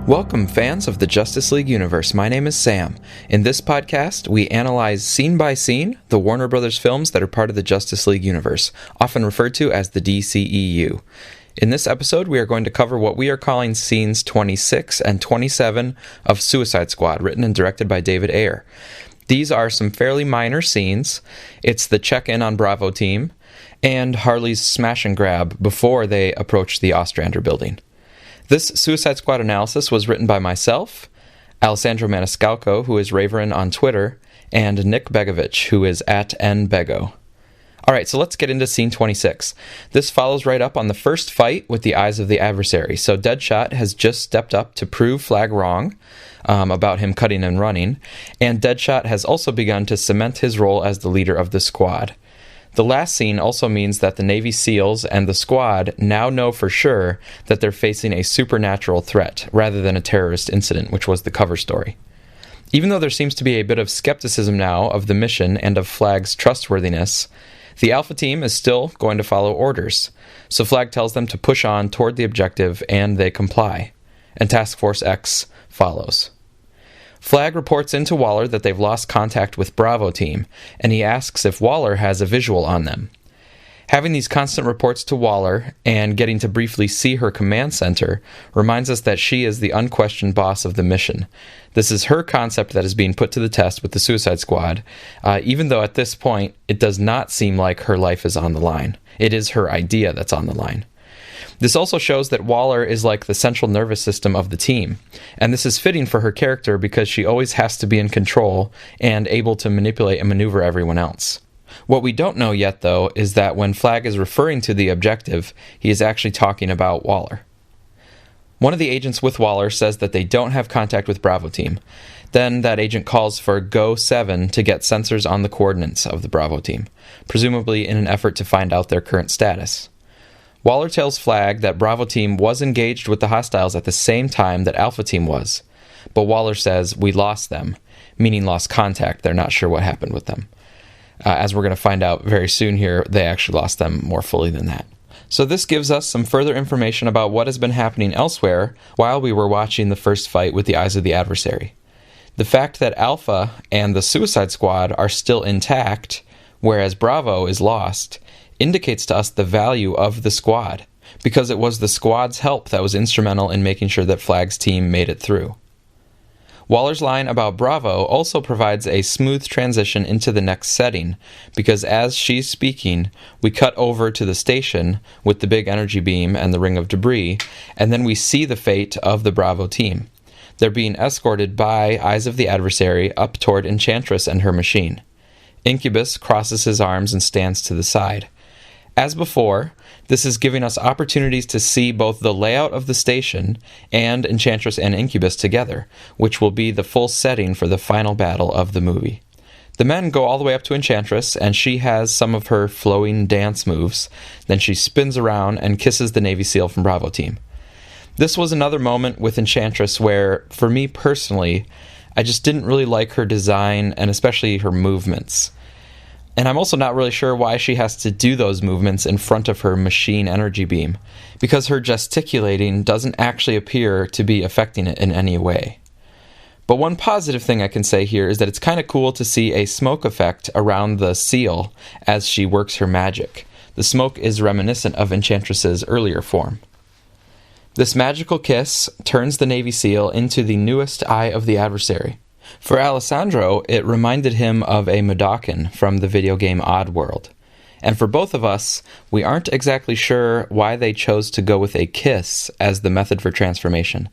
Welcome, fans of the Justice League universe. My name is Sam. In this podcast, we analyze scene by scene the Warner Brothers films that are part of the Justice League universe, often referred to as the DCEU. In this episode, we are going to cover what we are calling scenes 26 and 27 of Suicide Squad, written and directed by David Ayer. These are some fairly minor scenes. It's the check-in on Bravo team, and Harley's smash and grab before they approach the Ostrander building. This Suicide Squad analysis was written by myself, Alessandro Maniscalco, who is Raverin on Twitter, and Nick Begovich, who is at nbego. Alright, so let's get into scene 26. This follows right up on the first fight with the eyes of the adversary. So Deadshot has just stepped up to prove Flag wrong about him cutting and running, and Deadshot has also begun to cement his role as the leader of the squad. The last scene also means that the Navy SEALs and the squad now know for sure that they're facing a supernatural threat rather than a terrorist incident, which was the cover story. Even though there seems to be a bit of skepticism now of the mission and of Flag's trustworthiness, the Alpha team is still going to follow orders. So Flag tells them to push on toward the objective, and they comply. And Task Force X follows. Flag reports into Waller that they've lost contact with Bravo team, and he asks if Waller has a visual on them. Having these constant reports to Waller and getting to briefly see her command center reminds us that she is the unquestioned boss of the mission. This is her concept that is being put to the test with the Suicide Squad, even though at this point it does not seem like her life is on the line. It is her idea that's on the line. This also shows that Waller is like the central nervous system of the team, and this is fitting for her character because she always has to be in control and able to manipulate and maneuver everyone else. What we don't know yet, though, is that when Flag is referring to the objective, he is actually talking about Waller. One of the agents with Waller says that they don't have contact with Bravo team. Then that agent calls for Go 7 to get sensors on the coordinates of the Bravo team, presumably in an effort to find out their current status. Waller tells Flag that Bravo team was engaged with the hostiles at the same time that Alpha team was, but Waller says, "We lost them," meaning lost contact. They're not sure what happened with them. As we're going to find out very soon here, they actually lost them more fully than that. So this gives us some further information about what has been happening elsewhere while we were watching the first fight with the eyes of the adversary. The fact that Alpha and the Suicide Squad are still intact, whereas Bravo is lost, indicates to us the value of the squad, because it was the squad's help that was instrumental in making sure that Flag's team made it through. Waller's line about Bravo also provides a smooth transition into the next setting, because as she's speaking, we cut over to the station with the big energy beam and the ring of debris, and then we see the fate of the Bravo team. They're being escorted by Eyes of the Adversary up toward Enchantress and her machine. Incubus crosses his arms and stands to the side. As before, this is giving us opportunities to see both the layout of the station and Enchantress and Incubus together, which will be the full setting for the final battle of the movie. The men go all the way up to Enchantress, and she has some of her flowing dance moves. Then she spins around and kisses the Navy SEAL from Bravo team. This was another moment with Enchantress where, for me personally, I just didn't really like her design and especially her movements. And I'm also not really sure why she has to do those movements in front of her machine energy beam, because her gesticulating doesn't actually appear to be affecting it in any way. But one positive thing I can say here is that it's kind of cool to see a smoke effect around the seal as she works her magic. The smoke is reminiscent of Enchantress's earlier form. This magical kiss turns the Navy SEAL into the newest Eye of the Adversary. For Alessandro, it reminded him of a Mudokon from the video game Oddworld. And for both of us, we aren't exactly sure why they chose to go with a kiss as the method for transformation.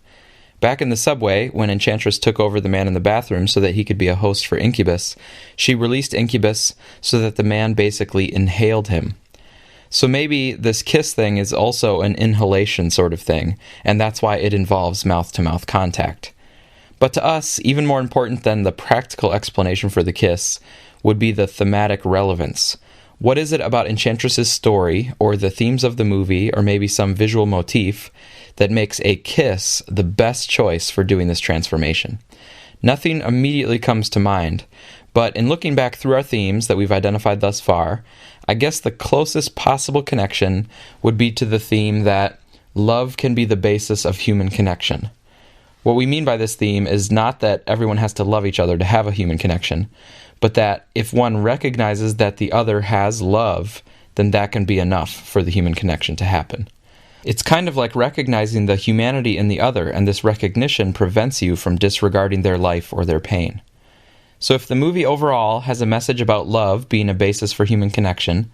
Back in the subway, when Enchantress took over the man in the bathroom so that he could be a host for Incubus, she released Incubus so that the man basically inhaled him. So maybe this kiss thing is also an inhalation sort of thing, and that's why it involves mouth-to-mouth contact. But to us, even more important than the practical explanation for the kiss would be the thematic relevance. What is it about Enchantress's story, or the themes of the movie, or maybe some visual motif, that makes a kiss the best choice for doing this transformation? Nothing immediately comes to mind, but in looking back through our themes that we've identified thus far, I guess the closest possible connection would be to the theme that love can be the basis of human connection. What we mean by this theme is not that everyone has to love each other to have a human connection, but that if one recognizes that the other has love, then that can be enough for the human connection to happen. It's kind of like recognizing the humanity in the other, and this recognition prevents you from disregarding their life or their pain. So if the movie overall has a message about love being a basis for human connection,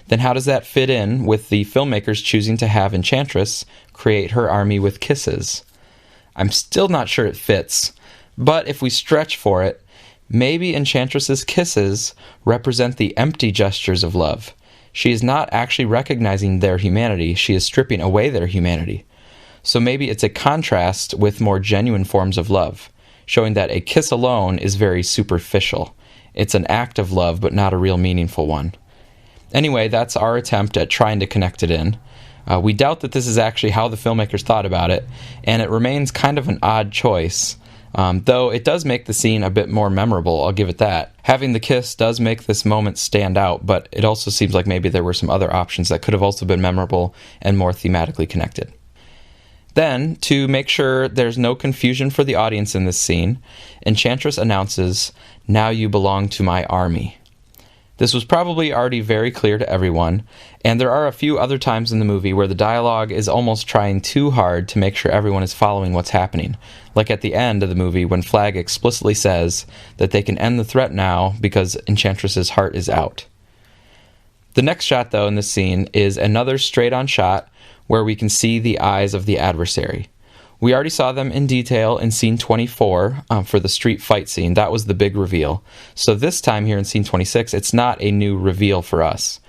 then how does that fit in with the filmmakers choosing to have Enchantress create her army with kisses? I'm still not sure it fits, but if we stretch for it, maybe Enchantress's kisses represent the empty gestures of love. She is not actually recognizing their humanity, she is stripping away their humanity. So maybe it's a contrast with more genuine forms of love, showing that a kiss alone is very superficial. It's an act of love, but not a real meaningful one. Anyway, that's our attempt at trying to connect it in. We doubt that this is actually how the filmmakers thought about it, and it remains kind of an odd choice. Though it does make the scene a bit more memorable, I'll give it that. Having the kiss does make this moment stand out, but it also seems like maybe there were some other options that could have also been memorable and more thematically connected. Then, to make sure there's no confusion for the audience in this scene, Enchantress announces, "Now you belong to my army." This was probably already very clear to everyone, and there are a few other times in the movie where the dialogue is almost trying too hard to make sure everyone is following what's happening, like at the end of the movie when Flag explicitly says that they can end the threat now because Enchantress's heart is out. The next shot, though, in this scene is another straight-on shot where we can see the eyes of the adversary. We already saw them in detail in scene 24 for the street fight scene. That was the big reveal. So this time here in scene 26, it's not a new reveal for us.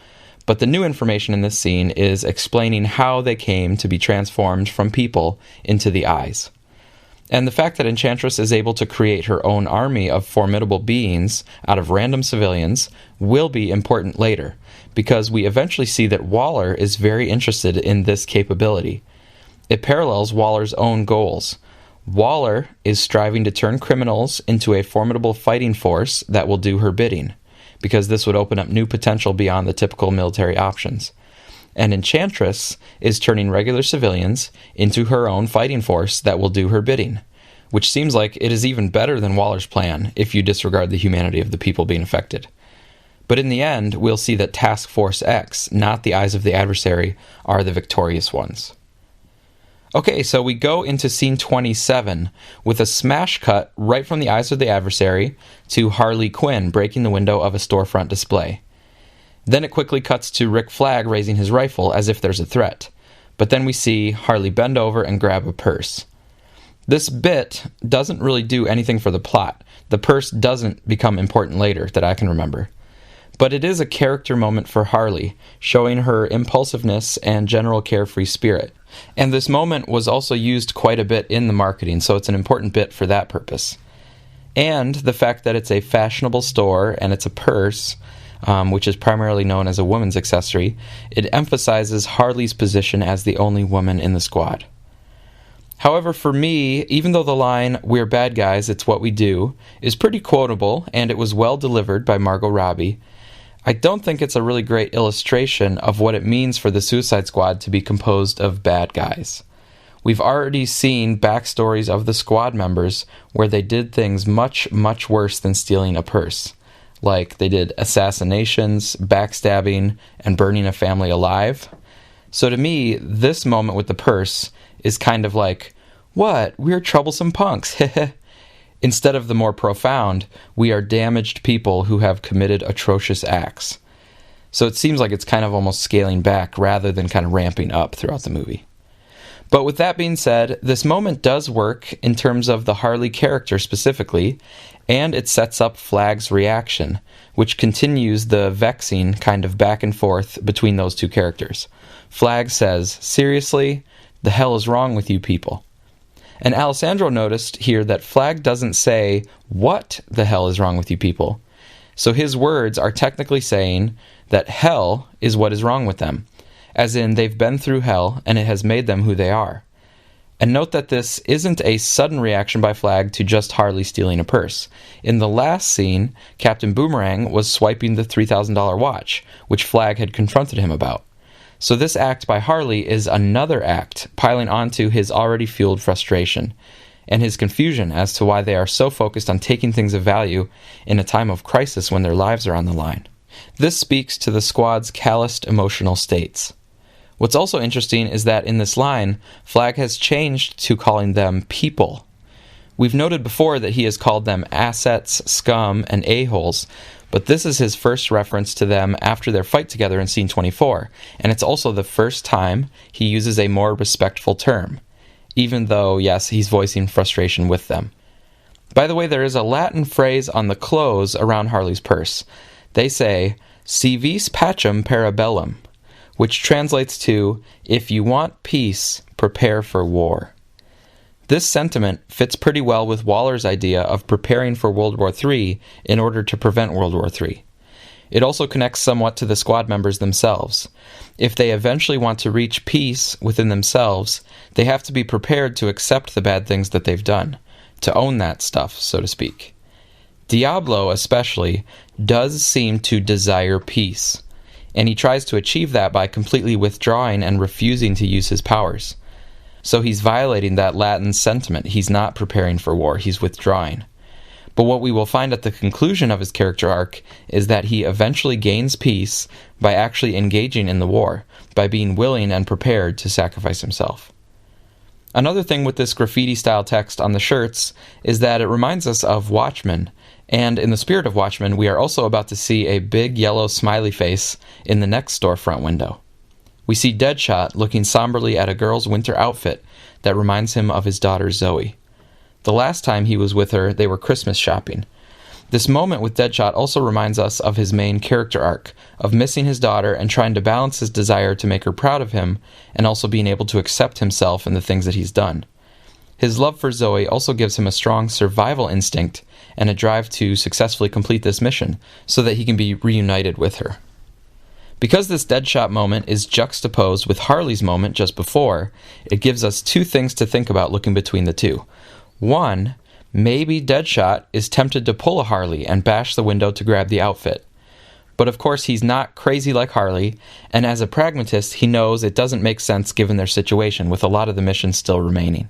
But the new information in this scene is explaining how they came to be transformed from people into the eyes. And the fact that Enchantress is able to create her own army of formidable beings out of random civilians will be important later, because we eventually see that Waller is very interested in this capability. It parallels Waller's own goals. Waller is striving to turn criminals into a formidable fighting force that will do her bidding, because this would open up new potential beyond the typical military options. And Enchantress is turning regular civilians into her own fighting force that will do her bidding, which seems like it is even better than Waller's plan if you disregard the humanity of the people being affected. But in the end, we'll see that Task Force X, not the eyes of the adversary, are the victorious ones. Okay, so we go into scene 27 with a smash cut right from the eyes of the adversary to Harley Quinn breaking the window of a storefront display. Then it quickly cuts to Rick Flag raising his rifle as if there's a threat. But then we see Harley bend over and grab a purse. This bit doesn't really do anything for the plot. The purse doesn't become important later that I can remember. But it is a character moment for Harley, showing her impulsiveness and general carefree spirit. And this moment was also used quite a bit in the marketing, so it's an important bit for that purpose. And the fact that it's a fashionable store and it's a purse, which is primarily known as a woman's accessory, it emphasizes Harley's position as the only woman in the squad. However, for me, even though the line, "We're bad guys, it's what we do," is pretty quotable, and it was well delivered by Margot Robbie, I don't think it's a really great illustration of what it means for the Suicide Squad to be composed of bad guys. We've already seen backstories of the squad members where they did things much, much worse than stealing a purse. Like they did assassinations, backstabbing, and burning a family alive. So to me, this moment with the purse is kind of like, "What? We're troublesome punks." Instead of the more profound, "We are damaged people who have committed atrocious acts." So it seems like it's kind of almost scaling back rather than kind of ramping up throughout the movie. But with that being said, this moment does work in terms of the Harley character specifically, and it sets up Flag's reaction, which continues the vexing kind of back and forth between those two characters. Flag says, "Seriously? The hell is wrong with you people?" And Alessandro noticed here that Flag doesn't say, "What the hell is wrong with you people?" So his words are technically saying that hell is what is wrong with them, as in they've been through hell and it has made them who they are. And note that this isn't a sudden reaction by Flag to just Harley stealing a purse. In the last scene, Captain Boomerang was swiping the $3,000 watch, which Flag had confronted him about. So this act by Harley is another act, piling onto his already fueled frustration. and his confusion as to why they are so focused on taking things of value in a time of crisis when their lives are on the line. This speaks to the squad's calloused emotional states. What's also interesting is that in this line, Flagg has changed to calling them people. We've noted before that he has called them assets, scum, and a-holes, but this is his first reference to them after their fight together in scene 24, and it's also the first time he uses a more respectful term, even though, yes, he's voicing frustration with them. By the way, there is a Latin phrase on the clothes around Harley's purse. They say, "Si vis pacem para bellum," which translates to, "If you want peace, prepare for war." This sentiment fits pretty well with Waller's idea of preparing for World War III in order to prevent World War III. It also connects somewhat to the squad members themselves. If they eventually want to reach peace within themselves, they have to be prepared to accept the bad things that they've done, to own that stuff, so to speak. Diablo, especially, does seem to desire peace, and he tries to achieve that by completely withdrawing and refusing to use his powers. So he's violating that Latin sentiment. He's not preparing for war, he's withdrawing. But what we will find at the conclusion of his character arc is that he eventually gains peace by actually engaging in the war, by being willing and prepared to sacrifice himself. Another thing with this graffiti-style text on the shirts is that it reminds us of Watchmen, and in the spirit of Watchmen, we are also about to see a big yellow smiley face in the next storefront window. We see Deadshot looking somberly at a girl's winter outfit that reminds him of his daughter Zoe. The last time he was with her, they were Christmas shopping. This moment with Deadshot also reminds us of his main character arc, of missing his daughter and trying to balance his desire to make her proud of him, and also being able to accept himself and the things that he's done. His love for Zoe also gives him a strong survival instinct and a drive to successfully complete this mission, so that he can be reunited with her. Because this Deadshot moment is juxtaposed with Harley's moment just before, it gives us two things to think about looking between the two. One, maybe Deadshot is tempted to pull a Harley and bash the window to grab the outfit. But of course he's not crazy like Harley, and as a pragmatist he knows it doesn't make sense given their situation with a lot of the missions still remaining.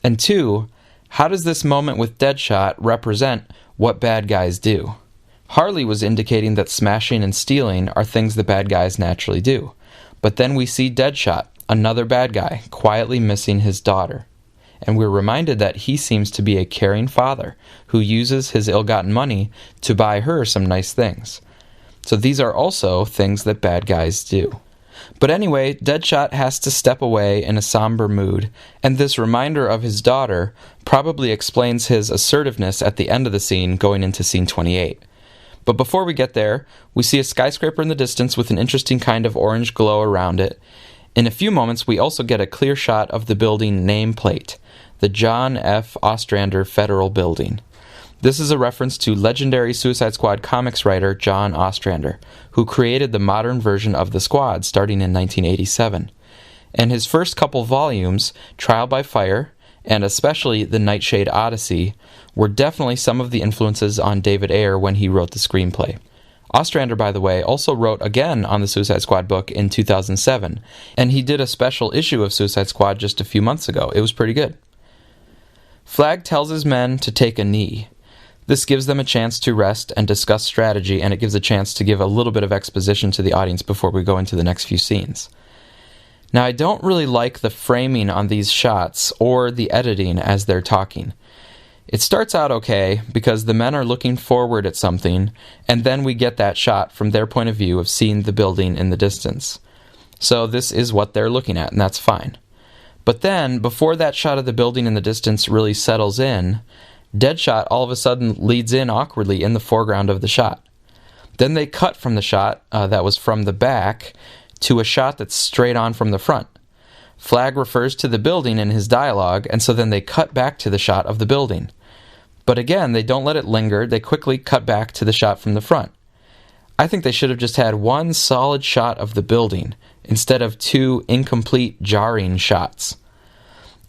And two, how does this moment with Deadshot represent what bad guys do? Harley was indicating that smashing and stealing are things the bad guys naturally do. But then we see Deadshot, another bad guy, quietly missing his daughter. And we're reminded that he seems to be a caring father who uses his ill-gotten money to buy her some nice things. So these are also things that bad guys do. But anyway, Deadshot has to step away in a somber mood, and this reminder of his daughter probably explains his assertiveness at the end of the scene going into scene 28. But before we get there, we see a skyscraper in the distance with an interesting kind of orange glow around it. In a few moments, we also get a clear shot of the building nameplate, the John F. Ostrander Federal Building. This is a reference to legendary Suicide Squad comics writer John Ostrander, who created the modern version of the squad starting in 1987. And his first couple volumes, Trial by Fire, and especially The Nightshade Odyssey, were definitely some of the influences on David Ayer when he wrote the screenplay. Ostrander, by the way, also wrote again on the Suicide Squad book in 2007, and he did a special issue of Suicide Squad just a few months ago. It was pretty good. Flagg tells his men to take a knee. This gives them a chance to rest and discuss strategy, and it gives a chance to give a little bit of exposition to the audience before we go into the next few scenes. Now, I don't really like the framing on these shots or the editing as they're talking. It starts out okay because the men are looking forward at something, and then we get that shot from their point of view of seeing the building in the distance. So this is what they're looking at, and that's fine. But then, before that shot of the building in the distance really settles in, Deadshot all of a sudden leads in awkwardly in the foreground of the shot. Then they cut from the shot that was from the back to a shot that's straight on from the front. Flagg refers to the building in his dialogue, and so then they cut back to the shot of the building. But again, they don't let it linger, they quickly cut back to the shot from the front. I think they should have just had one solid shot of the building, instead of two incomplete, jarring shots.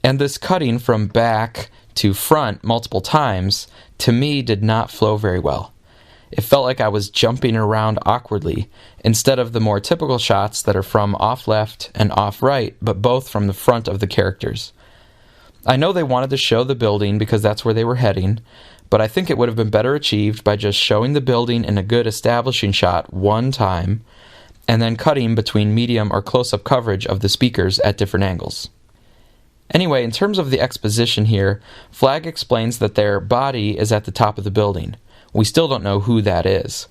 And this cutting from back to front multiple times, to me, did not flow very well. It felt like I was jumping around awkwardly, instead of the more typical shots that are from off left and off right, but both from the front of the characters. I know they wanted to show the building because that's where they were heading, but I think it would have been better achieved by just showing the building in a good establishing shot one time, and then cutting between medium or close-up coverage of the speakers at different angles. Anyway, in terms of the exposition here, Flagg explains that their body is at the top of the building. We still don't know who that is.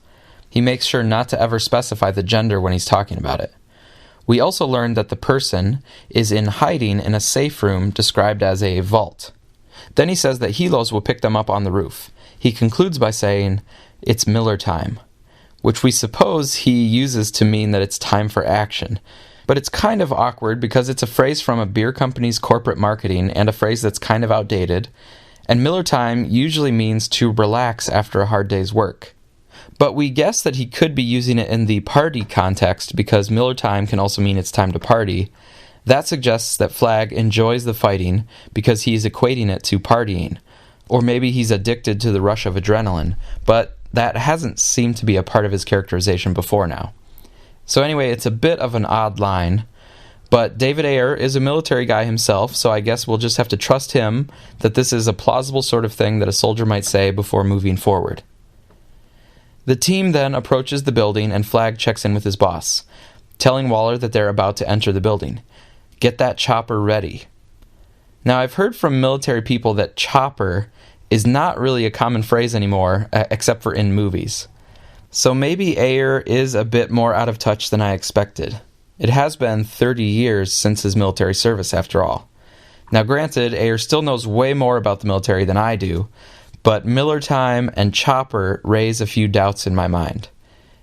He makes sure not to ever specify the gender when he's talking about it. We also learned that the person is in hiding in a safe room described as a vault. Then he says that helos will pick them up on the roof. He concludes by saying, "It's Miller time," which we suppose he uses to mean that it's time for action. But it's kind of awkward because it's a phrase from a beer company's corporate marketing and a phrase that's kind of outdated, and Miller time usually means to relax after a hard day's work. But we guess that he could be using it in the party context because Miller time can also mean it's time to party. That suggests that Flagg enjoys the fighting because he's equating it to partying. Or maybe he's addicted to the rush of adrenaline, but that hasn't seemed to be a part of his characterization before now. So anyway, it's a bit of an odd line, but David Ayer is a military guy himself, so I guess we'll just have to trust him that this is a plausible sort of thing that a soldier might say before moving forward. The team then approaches the building and Flagg checks in with his boss, telling Waller that they're about to enter the building. Get that chopper ready. Now, I've heard from military people that chopper is not really a common phrase anymore, except for in movies. So maybe Ayer is a bit more out of touch than I expected. It has been 30 years since his military service, after all. Now, granted, Ayer still knows way more about the military than I do, but Miller time and chopper raise a few doubts in my mind.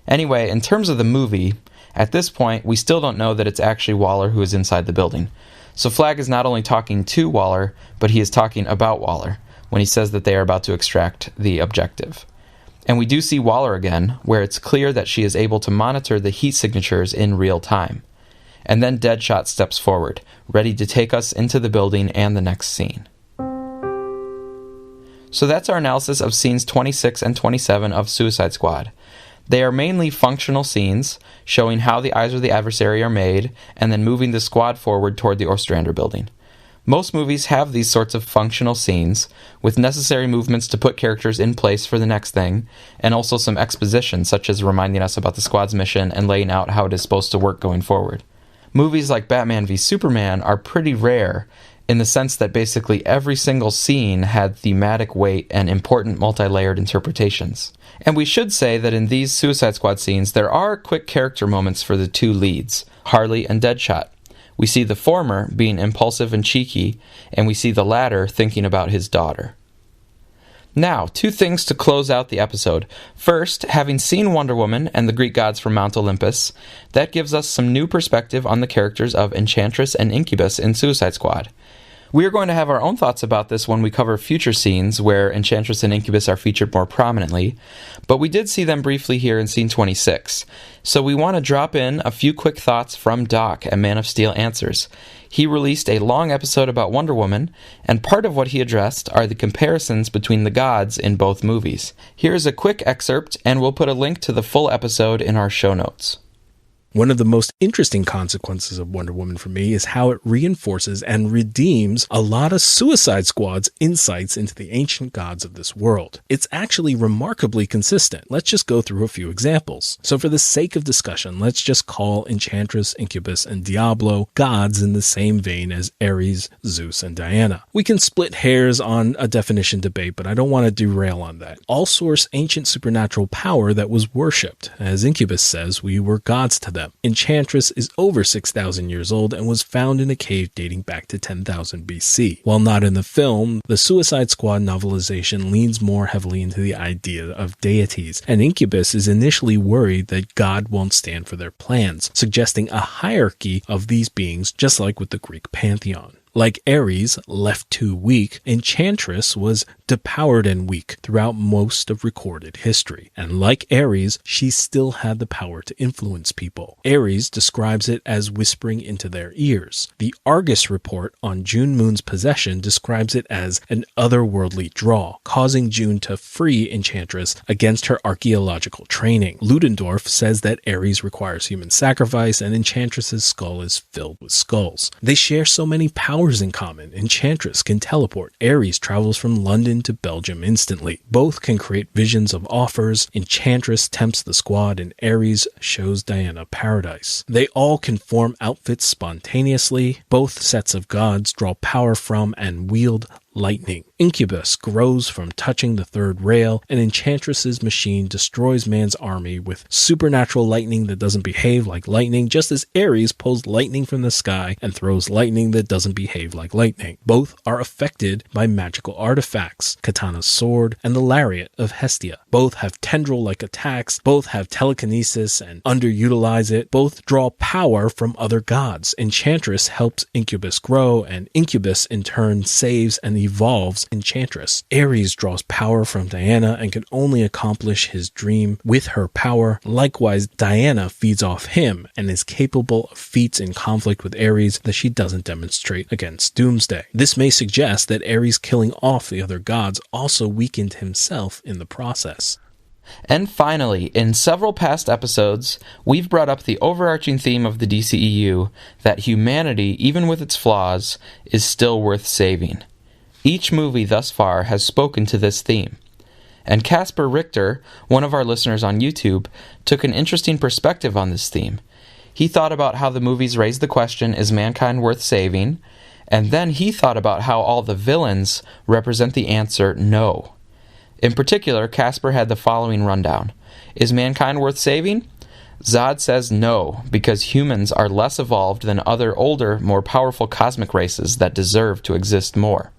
Anyway, in terms of the movie, at this point, we still don't know that it's actually Waller who is inside the building. So Flagg is not only talking to Waller, but he is talking about Waller when he says that they are about to extract the objective. And we do see Waller again, where it's clear that she is able to monitor the heat signatures in real time. And then Deadshot steps forward, ready to take us into the building and the next scene. So that's our analysis of scenes 26 and 27 of Suicide Squad. They are mainly functional scenes, showing how the eyes of the adversary are made, and then moving the squad forward toward the Ostrander building. Most movies have these sorts of functional scenes, with necessary movements to put characters in place for the next thing, and also some exposition, such as reminding us about the squad's mission and laying out how it is supposed to work going forward. Movies like Batman v Superman are pretty rare, in the sense that basically every single scene had thematic weight and important multi-layered interpretations. And we should say that in these Suicide Squad scenes, there are quick character moments for the two leads, Harley and Deadshot. We see the former being impulsive and cheeky, and we see the latter thinking about his daughter. Now, two things to close out the episode. First, having seen Wonder Woman and the Greek gods from Mount Olympus, that gives us some new perspective on the characters of Enchantress and Incubus in Suicide Squad. We are going to have our own thoughts about this when we cover future scenes where Enchantress and Incubus are featured more prominently, but we did see them briefly here in scene 26, so we want to drop in a few quick thoughts from Doc at Man of Steel Answers. He released a long episode about Wonder Woman, and part of what he addressed are the comparisons between the gods in both movies. Here's a quick excerpt, and we'll put a link to the full episode in our show notes. One of the most interesting consequences of Wonder Woman for me is how it reinforces and redeems a lot of Suicide Squad's insights into the ancient gods of this world. It's actually remarkably consistent. Let's just go through a few examples. So for the sake of discussion, let's just call Enchantress, Incubus, and Diablo gods in the same vein as Ares, Zeus, and Diana. We can split hairs on a definition debate, but I don't want to derail on that. All source ancient supernatural power that was worshipped. As Incubus says, we were gods to them. Enchantress is over 6,000 years old and was found in a cave dating back to 10,000 BC. While not in the film, the Suicide Squad novelization leans more heavily into the idea of deities, and Incubus is initially worried that God won't stand for their plans, suggesting a hierarchy of these beings just like with the Greek pantheon. Like Ares, left too weak, Enchantress was depowered and weak throughout most of recorded history. And like Ares, she still had the power to influence people. Ares describes it as whispering into their ears. The Argus report on June Moon's possession describes it as an otherworldly draw, causing June to free Enchantress against her archaeological training. Ludendorff says that Ares requires human sacrifice and Enchantress's skull is filled with skulls. They share so many powers powers in common. Enchantress can teleport. Ares travels from London to Belgium instantly. Both can create visions of offers. Enchantress tempts the squad and Ares shows Diana paradise. They all can form outfits spontaneously. Both sets of gods draw power from and wield lightning. Incubus grows from touching the third rail, and Enchantress's machine destroys man's army with supernatural lightning that doesn't behave like lightning, just as Ares pulls lightning from the sky and throws lightning that doesn't behave like lightning. Both are affected by magical artifacts, Katana's sword and the lariat of Hestia. Both have tendril-like attacks, both have telekinesis and underutilize it, both draw power from other gods. Enchantress helps Incubus grow, and Incubus in turn saves and evolves Enchantress. Ares draws power from Diana and can only accomplish his dream with her power. Likewise, Diana feeds off him and is capable of feats in conflict with Ares that she doesn't demonstrate against Doomsday. This may suggest that Ares killing off the other gods also weakened himself in the process. And finally, in several past episodes, we've brought up the overarching theme of the DCEU that humanity, even with its flaws, is still worth saving. Each movie thus far has spoken to this theme. And Casper Richter, one of our listeners on YouTube, took an interesting perspective on this theme. He thought about how the movies raise the question, is mankind worth saving? And then he thought about how all the villains represent the answer, no. In particular, Casper had the following rundown. Is mankind worth saving? Zod says no, because humans are less evolved than other older, more powerful cosmic races that deserve to exist more.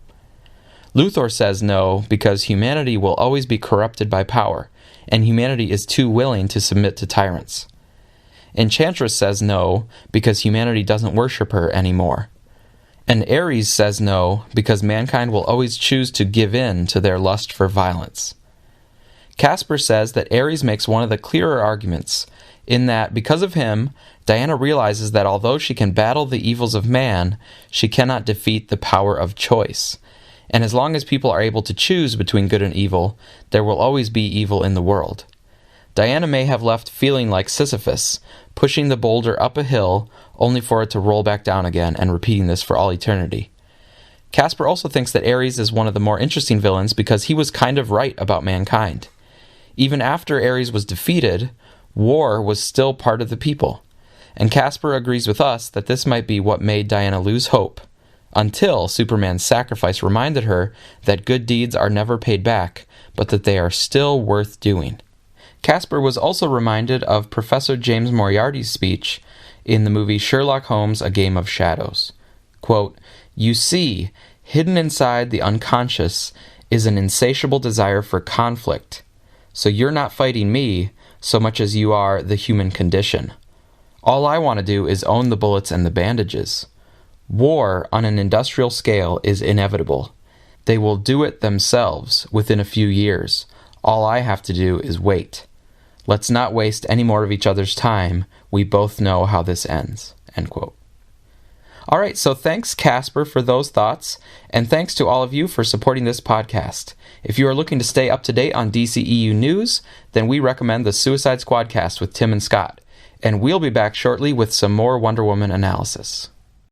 Luthor says no, because humanity will always be corrupted by power, and humanity is too willing to submit to tyrants. Enchantress says no, because humanity doesn't worship her anymore. And Ares says no, because mankind will always choose to give in to their lust for violence. Casper says that Ares makes one of the clearer arguments, in that, because of him, Diana realizes that although she can battle the evils of man, she cannot defeat the power of choice. And as long as people are able to choose between good and evil, there will always be evil in the world. Diana may have left feeling like Sisyphus, pushing the boulder up a hill, only for it to roll back down again, and repeating this for all eternity. Casper also thinks that Ares is one of the more interesting villains because he was kind of right about mankind. Even after Ares was defeated, war was still part of the people. And Casper agrees with us that this might be what made Diana lose hope, until Superman's sacrifice reminded her that good deeds are never paid back, but that they are still worth doing. Casper was also reminded of Professor James Moriarty's speech in the movie Sherlock Holmes: A Game of Shadows. Quote, "You see, hidden inside the unconscious is an insatiable desire for conflict. So you're not fighting me so much as you are the human condition. All I want to do is own the bullets and the bandages. War on an industrial scale is inevitable. They will do it themselves within a few years. All I have to do is wait. Let's not waste any more of each other's time. We both know how this ends." End quote. All right, so thanks, Casper, for those thoughts, and thanks to all of you for supporting this podcast. If you are looking to stay up to date on DCEU news, then we recommend the Suicide Squad cast with Tim and Scott, and we'll be back shortly with some more Wonder Woman analysis.